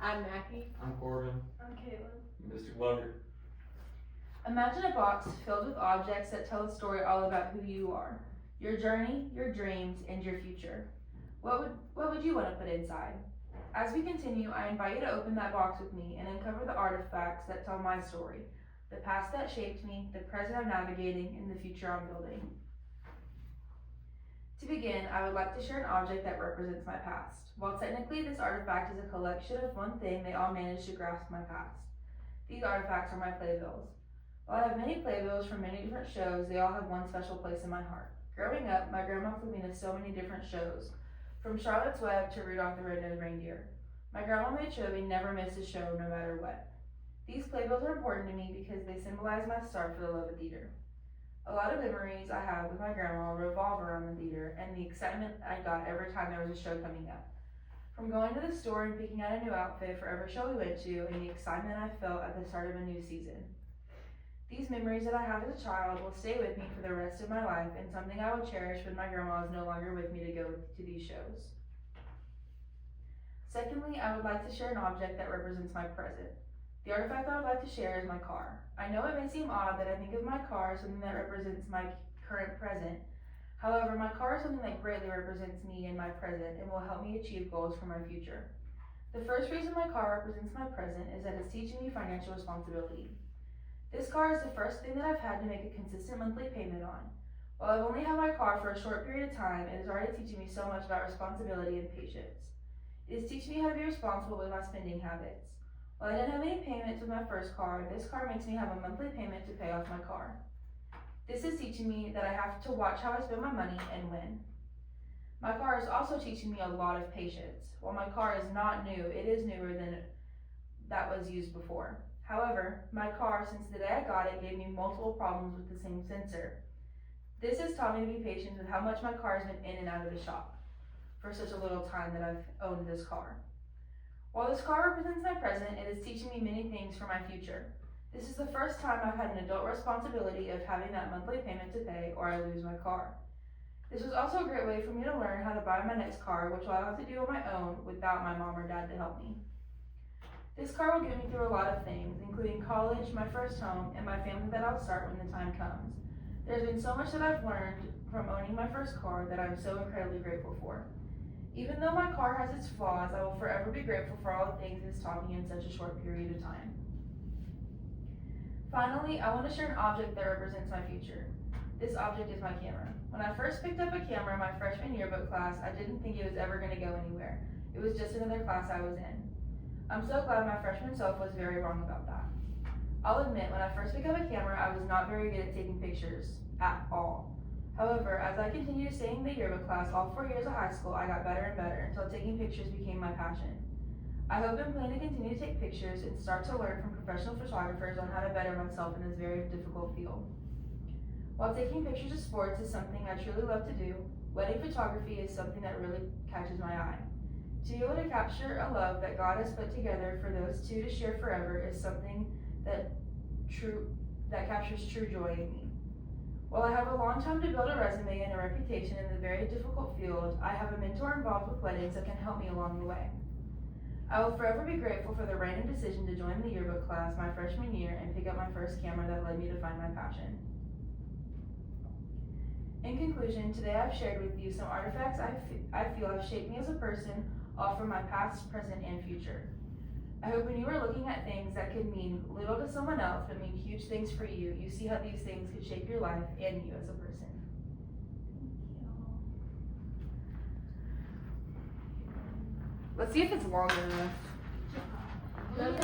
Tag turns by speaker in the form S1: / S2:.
S1: I'm Mackie.
S2: I'm Corbin.
S3: I'm Caitlin.
S2: Mr. Glover.
S4: Imagine a box filled with objects that tell a story all about who you are, your journey, your dreams, and your future. What would you want to put inside? As we continue, I invite you to open that box with me and uncover the artifacts that tell my story, the past that shaped me, the present I'm navigating, and the future I'm building. To begin, I would like to share an object that represents my past. While technically this artifact is a collection of one thing, they all manage to grasp my past. These artifacts are my playbills. While I have many playbills from many different shows, they all have one special place in my heart. Growing up, my grandma put me to so many different shows, from Charlotte's Web to Rudolph the Red-Nosed Reindeer. My grandma made sure we never missed a show, no matter what. These playbills are important to me because they symbolize my start for the love of theater. A lot of memories I have with my grandma revolve around the theater and the excitement I got every time there was a show coming up. From going to the store and picking out a new outfit for every show we went to, and the excitement I felt at the start of a new season. These memories that I have as a child will stay with me for the rest of my life and something I will cherish when my grandma is no longer with me to go to these shows. Secondly, I would like to share an object that represents my present. The artifact I would like to share is my car. I know it may seem odd that I think of my car as something that represents my current present. However, my car is something that greatly represents me in my present and will help me achieve goals for my future. The first reason my car represents my present is that it's teaching me financial responsibility. This car is the first thing that I've had to make a consistent monthly payment on. While I've only had my car for a short period of time, it is already teaching me so much about responsibility and patience. It is teaching me how to be responsible with my spending habits. While I didn't have any payments with my first car, this car makes me have a monthly payment to pay off my car. This is teaching me that I have to watch how I spend my money and when. My car is also teaching me a lot of patience. While my car is not new, it is newer than that was used before. However, my car, since the day I got it, gave me multiple problems with the same sensor. This has taught me to be patient with how much my car has been in and out of the shop for such a little time that I've owned this car. While this car represents my present, it is teaching me many things for my future. This is the first time I've had an adult responsibility of having that monthly payment to pay or I lose my car. This was also a great way for me to learn how to buy my next car, which I'll have to do on my own without my mom or dad to help me. This car will get me through a lot of things, including college, my first home, and my family that I'll start when the time comes. There's been so much that I've learned from owning my first car that I'm so incredibly grateful for. Even though my car has its flaws, I will forever be grateful for all the things it's taught me in such a short period of time. Finally, I want to share an object that represents my future. This object is my camera. When I first picked up a camera in my freshman yearbook class, I didn't think it was ever going to go anywhere. It was just another class I was in. I'm so glad my freshman self was very wrong about that. I'll admit, when I first picked up a camera, I was not very good at taking pictures at all. However, as I continued to stay in the yearbook class all 4 years of high school, I got better and better until taking pictures became my passion. I hope and plan to continue to take pictures and start to learn from professional photographers on how to better myself in this very difficult field. While taking pictures of sports is something I truly love to do, wedding photography is something that really catches my eye. To be able to capture a love that God has put together for those two to share forever is something that captures true joy in me. While I have a long time to build a resume and a reputation in the very difficult field, I have a mentor involved with weddings that can help me along the way. I will forever be grateful for the random decision to join the yearbook class my freshman year and pick up my first camera that led me to find my passion. In conclusion, today I've shared with you some artifacts I feel have shaped me as a person, all from my past, present, and future. I hope when you are looking at things that could mean little to someone else but mean huge things for you, you see how these things could shape your life and you as a person. Let's see if it's long enough.